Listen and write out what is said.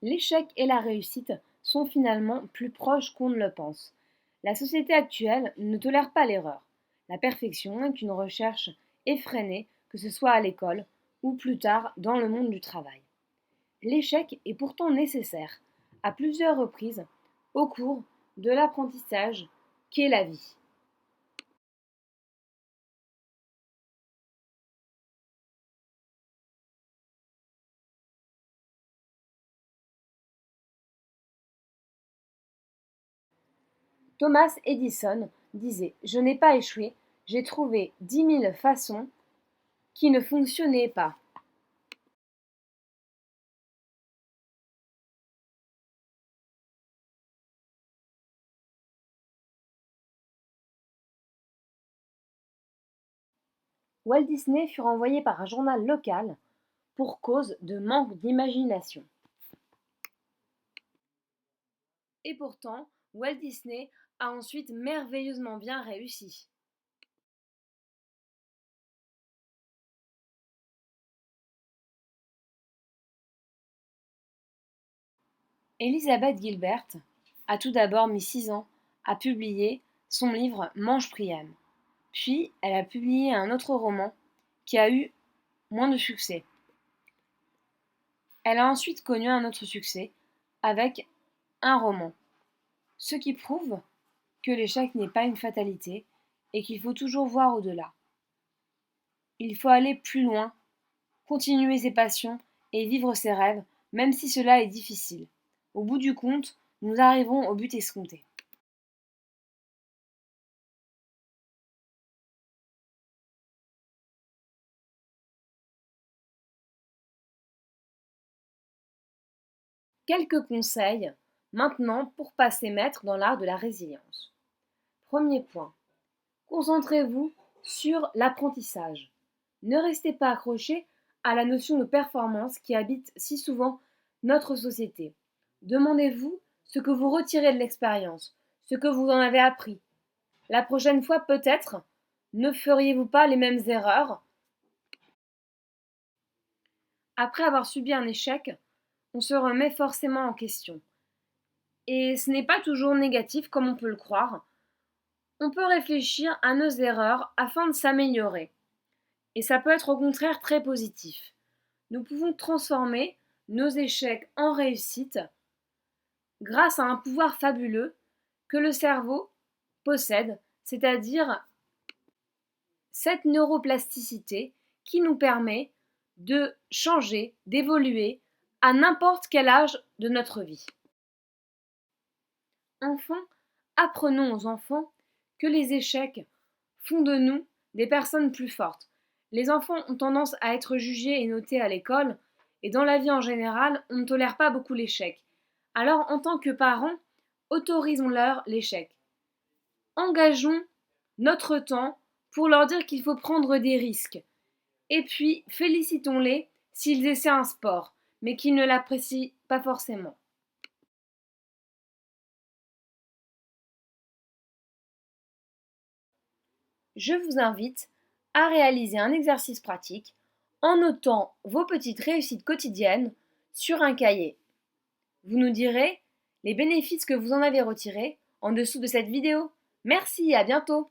L'échec et la réussite sont finalement plus proches qu'on ne le pense. La société actuelle ne tolère pas l'erreur. La perfection est une recherche effrénée, que ce soit à l'école ou plus tard dans le monde du travail. L'échec est pourtant nécessaire, à plusieurs reprises, au cours de l'apprentissage qu'est la vie. Thomas Edison disait: Je n'ai pas échoué, j'ai trouvé 10 000 façons qui ne fonctionnaient pas. Walt Disney fut renvoyé par un journal local pour cause de manque d'imagination. Et pourtant, Walt Disney a ensuite merveilleusement bien réussi. Elizabeth Gilbert a tout d'abord mis 6 ans à publier son livre Mange Priam. Puis, elle a publié un autre roman qui a eu moins de succès. Elle a ensuite connu un autre succès avec un roman. Ce qui prouve que l'échec n'est pas une fatalité et qu'il faut toujours voir au-delà. Il faut aller plus loin, continuer ses passions et vivre ses rêves, même si cela est difficile. Au bout du compte, nous arriverons au but escompté. Quelques conseils maintenant pour passer maître dans l'art de la résilience. Premier point, concentrez-vous sur l'apprentissage. Ne restez pas accroché à la notion de performance qui habite si souvent notre société. Demandez-vous ce que vous retirez de l'expérience, ce que vous en avez appris. La prochaine fois, peut-être, ne feriez-vous pas les mêmes erreurs? Après avoir subi un échec, on se remet forcément en question. Et ce n'est pas toujours négatif comme on peut le croire. On peut réfléchir à nos erreurs afin de s'améliorer. Et ça peut être au contraire très positif. Nous pouvons transformer nos échecs en réussite grâce à un pouvoir fabuleux que le cerveau possède, c'est-à-dire cette neuroplasticité qui nous permet de changer, d'évoluer à n'importe quel âge de notre vie. Enfin, apprenons aux enfants que les échecs font de nous des personnes plus fortes. Les enfants ont tendance à être jugés et notés à l'école, et dans la vie en général, on ne tolère pas beaucoup l'échec. Alors, en tant que parents, autorisons-leur l'échec. Engageons notre temps pour leur dire qu'il faut prendre des risques. Et puis, félicitons-les s'ils essaient un sport, mais qu'ils ne l'apprécient pas forcément. Je vous invite à réaliser un exercice pratique en notant vos petites réussites quotidiennes sur un cahier. Vous nous direz les bénéfices que vous en avez retirés en dessous de cette vidéo. Merci, à bientôt!